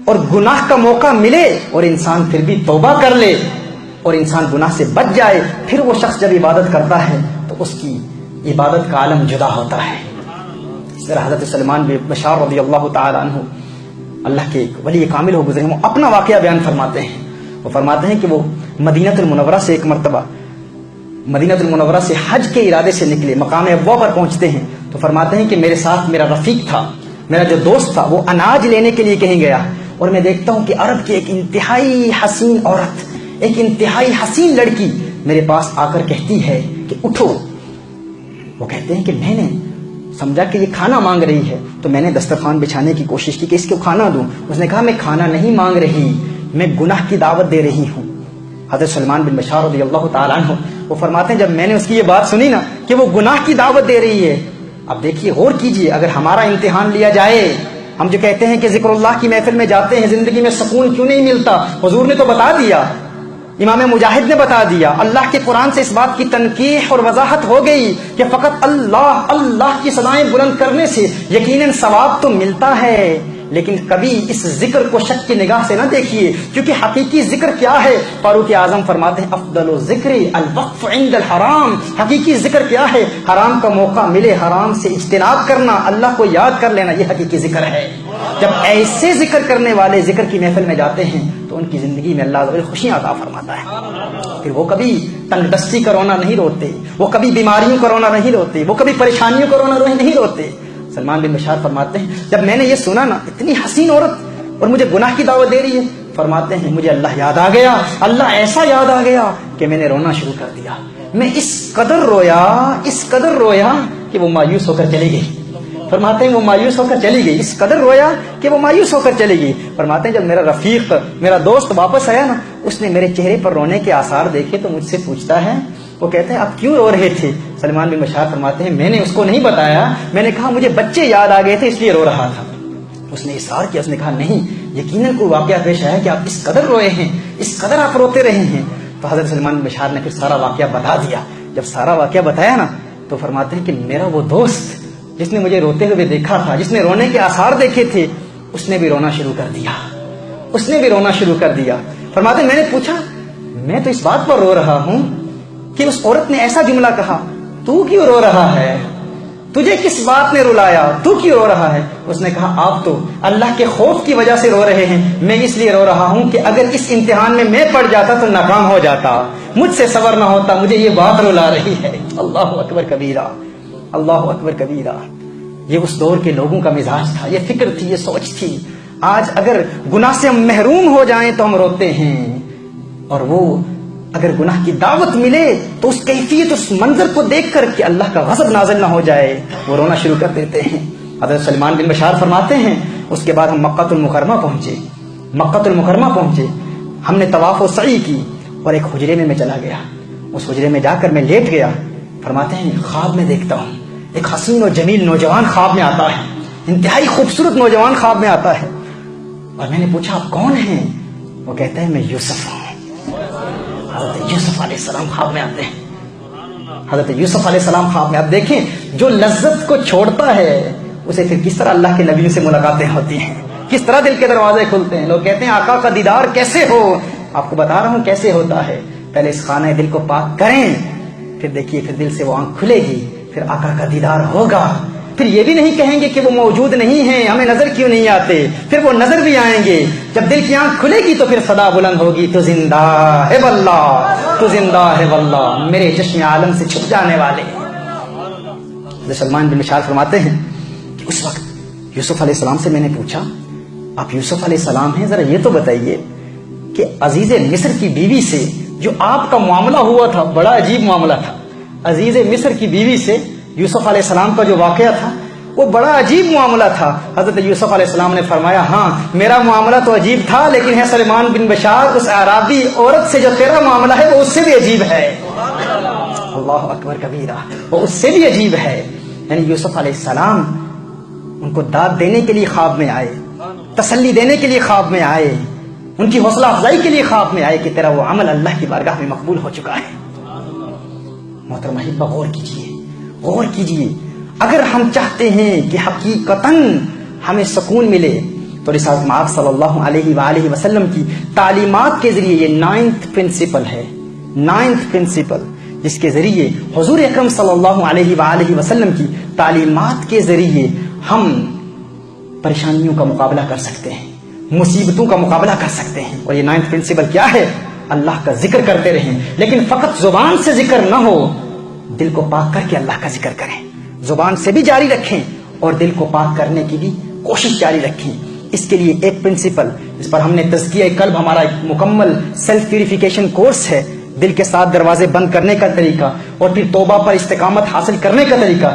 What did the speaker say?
اور گناہ کا موقع ملے اور انسان پھر بھی توبہ کر لے اور انسان گناہ سے بچ جائے، پھر وہ شخص جب عبادت کرتا ہے تو اس کی عبادت کا عالم جدا ہوتا ہے۔ اس طرح حضرت سلمان بن بشار رضی اللہ تعالی عنہ، اللہ کے ولی کامل ہو گزرے، وہ اپنا واقعہ بیان فرماتے ہیں۔ وہ فرماتے ہیں کہ وہ مدینہ المنورہ سے ایک مرتبہ مدینہ المنورہ سے حج کے ارادے سے نکلے، مقام ابوا پر پہنچتے ہیں تو فرماتے ہیں کہ میرے ساتھ میرا رفیق تھا، میرا جو دوست تھا، وہ اناج لینے کے لیے کہیں گیا، اور میں دیکھتا ہوں کہ عرب کی ایک انتہائی حسین عورت، ایک انتہائی حسین لڑکی میرے پاس آ کر کہتی ہے کہ اٹھو۔ وہ کہتے ہیں کہ میں نے سمجھا کہ یہ کھانا مانگ رہی ہے، تو میں نے دسترخوان بچھانے کی کوشش کی کہ اس کو کھانا دوں۔ اس نے کہا میں کھانا نہیں مانگ رہی، میں گناہ کی دعوت دے رہی ہوں۔ حضرت سلمان بن بشار رضی اللہ تعالیٰ عنہ وہ فرماتے ہیں جب میں نے اس کی یہ بات سنی نا کہ وہ گناہ کی دعوت دے رہی ہے، اب دیکھیے غور کیجئے، اگر ہمارا امتحان لیا جائے، ہم جو کہتے ہیں کہ ذکر اللہ کی محفل میں جاتے ہیں زندگی میں سکون کیوں نہیں ملتا، حضور نے تو بتا دیا، امام مجاہد نے بتا دیا، اللہ کے قرآن سے اس بات کی تنقیح اور وضاحت ہو گئی کہ فقط اللہ اللہ کی صدائیں بلند کرنے سے یقیناً ثواب تو ملتا ہے، لیکن کبھی اس ذکر کو شک کی نگاہ سے نہ دیکھیے، کیونکہ حقیقی ذکر کیا ہے؟ فاروق اعظم فرماتے ہیں افضل الذکر الوقف عند الحرام، حقیقی ذکر کیا ہے؟ حرام کا موقع ملے حرام سے اجتناب کرنا، اللہ کو یاد کر لینا، یہ حقیقی ذکر ہے۔ جب ایسے ذکر کرنے والے ذکر کی محفل میں جاتے ہیں تو ان کی زندگی میں اللہ تعالی خوشیاں عطا فرماتا ہے، پھر وہ کبھی تنگ دستی کا رونا نہیں روتے، وہ کبھی بیماریوں کا رونا نہیں روتے، وہ کبھی پریشانیوں کا رونا نہیں روتے۔ سلمان بن بشار فرماتے ہیں جب میں نے یہ سنا نا اتنی حسین عورت اور مجھے گناہ کی دعوت دے رہی ہے، فرماتے ہیں مجھے اللہ یاد آ گیا، اللہ ایسا یاد آ گیا کہ میں نے رونا شروع کر دیا، میں اس قدر رویا کہ وہ مایوس ہو کر چلی گئی۔ فرماتے ہیں وہ مایوس ہو کر چلی گئی، اس قدر رویا کہ وہ مایوس ہو کر چلی گئی۔ فرماتے ہیں جب میرا رفیق میرا دوست واپس آیا نا، اس نے میرے چہرے پر رونے کے آثار دیکھے تو مجھ سے پوچھتا ہے، وہ کہتے ہیں آپ کیوں رو رہے تھے؟ سلمان بن بشار فرماتے ہیں میں نے اس کو نہیں بتایا، میں نے کہا مجھے بچے یاد آ گئے تھے اس لیے رو رہا تھا۔ اس نے اصرار کیا، اس نے کہا نہیں، یقیناً کوئی واقعہ پیش آیا کہ آپ اس قدر روئے ہیں، اس قدر آپ روتے رہے ہیں۔ تو حضرت سلمان بن بشار نے پھر سارا واقعہ بتا دیا۔ جب سارا واقعہ بتایا نا تو فرماتے ہیں کہ میرا وہ دوست جس نے مجھے روتے ہوئے دیکھا تھا، جس نے رونے کے آثار دیکھے تھے، اس نے بھی رونا شروع کر دیا۔ فرماتے ہیں میں نے پوچھا میں تو اس بات پر رو رہا ہوں کہ اس عورت نے ایسا جملہ کہا، تو کیوں رو رہا ہے؟ تجھے کس بات نے رلایا؟ تو کیوں رو رہا ہے؟ اس نے کہا آپ تو اللہ کے خوف کی وجہ سے رو رہے ہیں، میں اس لیے رو رہا ہوں کہ اگر اس امتحان میں پڑ جاتا تو ناکام ہو جاتا، مجھ سے صبر نہ ہوتا، مجھے یہ بات رلا رہی ہے۔ اللہ اکبر کبیرہ، اللہ اکبر کبیرہ۔ یہ اس دور کے لوگوں کا مزاج تھا، یہ فکر تھی، یہ سوچ تھی۔ آج اگر گناہ سے ہم محروم ہو جائیں تو ہم روتے ہیں، اور وہ اگر گناہ کی دعوت ملے تو اس کیفیت، اس منظر کو دیکھ کر کہ اللہ کا غضب نازل نہ ہو جائے، وہ رونا شروع کر دیتے ہیں۔ حضرت سلمان بن بشار فرماتے ہیں اس کے بعد ہم مکہ المکرمہ پہنچے، ہم نے طواف و سعی کی اور ایک حجرے میں چلا گیا، اس حجرے میں جا کر میں لیٹ گیا۔ فرماتے ہیں خواب میں دیکھتا ہوں ایک حسین و جمیل نوجوان خواب میں آتا ہے، انتہائی خوبصورت نوجوان خواب میں آتا ہے، اور میں نے پوچھا آپ کون ہیں؟ وہ کہتا ہے میں یوسف ہوں۔ حضرت یوسف علیہ السلام خواب میں آتے ہیں، حضرت یوسف علیہ السلام خواب میں۔ آپ دیکھیں جو لذت کو چھوڑتا ہے اسے پھر کس طرح اللہ کے نبی سے ملاقاتیں ہوتی ہیں، کس طرح دل کے دروازے کھلتے ہیں۔ لوگ کہتے ہیں آقا کا دیدار کیسے ہو؟ آپ کو بتا رہا ہوں کیسے ہوتا ہے۔ پہلے اس خانہ دل کو پاک کریں، پھر دیکھیے پھر دل سے وہ آنکھ کھلے گی، پھر آقا کا دیدار ہوگا۔ پھر یہ بھی نہیں کہیں گے کہ وہ موجود نہیں ہیں، ہمیں نظر کیوں نہیں آتے، پھر وہ نظر بھی آئیں گے۔ جب دل کی آنکھ کھلے گی تو پھر صدا بلند ہوگی، تو زندہ ہے واللہ، تو زندہ ہے واللہ، میرے چشم عالم سے چھپ جانے والے۔ سلمان بن بشار فرماتے ہیں کہ اس وقت یوسف علیہ السلام سے میں نے پوچھا آپ یوسف علیہ السلام ہیں، ذرا یہ تو بتائیے کہ عزیز مصر کی بیوی سے جو آپ کا معاملہ ہوا تھا بڑا عجیب معاملہ تھا۔ عزیز مصر کی بیوی سے یوسف علیہ السلام کا جو واقعہ تھا وہ بڑا عجیب معاملہ تھا۔ حضرت یوسف علیہ السلام نے فرمایا ہاں میرا معاملہ تو عجیب تھا، لیکن ہے سلمان بن بشار اس اعرابی عورت سے جو تیرا معاملہ ہے وہ اس سے بھی عجیب ہے۔ اللہ اکبر کبیرہ، وہ اس سے بھی عجیب ہے۔ یعنی یوسف علیہ السلام ان کو داد دینے کے لیے خواب میں آئے، تسلی دینے کے لیے خواب میں آئے، ان کی حوصلہ افزائی کے لیے خواب میں آئے کہ تیرا وہ عمل اللہ کی بارگاہ میں مقبول ہو چکا ہے۔ محترم احبہ غور کیجیے، اگر ہم چاہتے ہیں کہ حقیقتاً ہمیں سکون ملے، تو رسالت مآب صلی اللہ علیہ وآلہ وسلم کی تعلیمات کے ذریعے یہ 9th پرنسپل ہے، 9th پرنسپل، جس کے ذریعے حضور اکرم صلی اللہ علیہ وآلہ وسلم کی تعلیمات کے ذریعے ہم پریشانیوں کا مقابلہ کر سکتے ہیں، مصیبتوں کا مقابلہ کر سکتے ہیں۔ اور یہ 9th پرنسپل کیا ہے؟ اللہ کا ذکر کرتے رہیں، لیکن فقط زبان سے ذکر نہ ہو، دل کو پاک کر کے اللہ کا ذکر کریں۔ زبان سے بھی جاری رکھیں اور دل کو پاک کرنے کی بھی کوشش جاری رکھیں۔ اس کے لیے ایک پرنسپل جس پر ہم نے تزکیہ قلب، ہمارا ایک مکمل سیلف پیوریفیکیشن کورس ہے، دل کے ساتھ دروازے بند کرنے کا طریقہ اور پھر توبہ پر استقامت حاصل کرنے کا طریقہ۔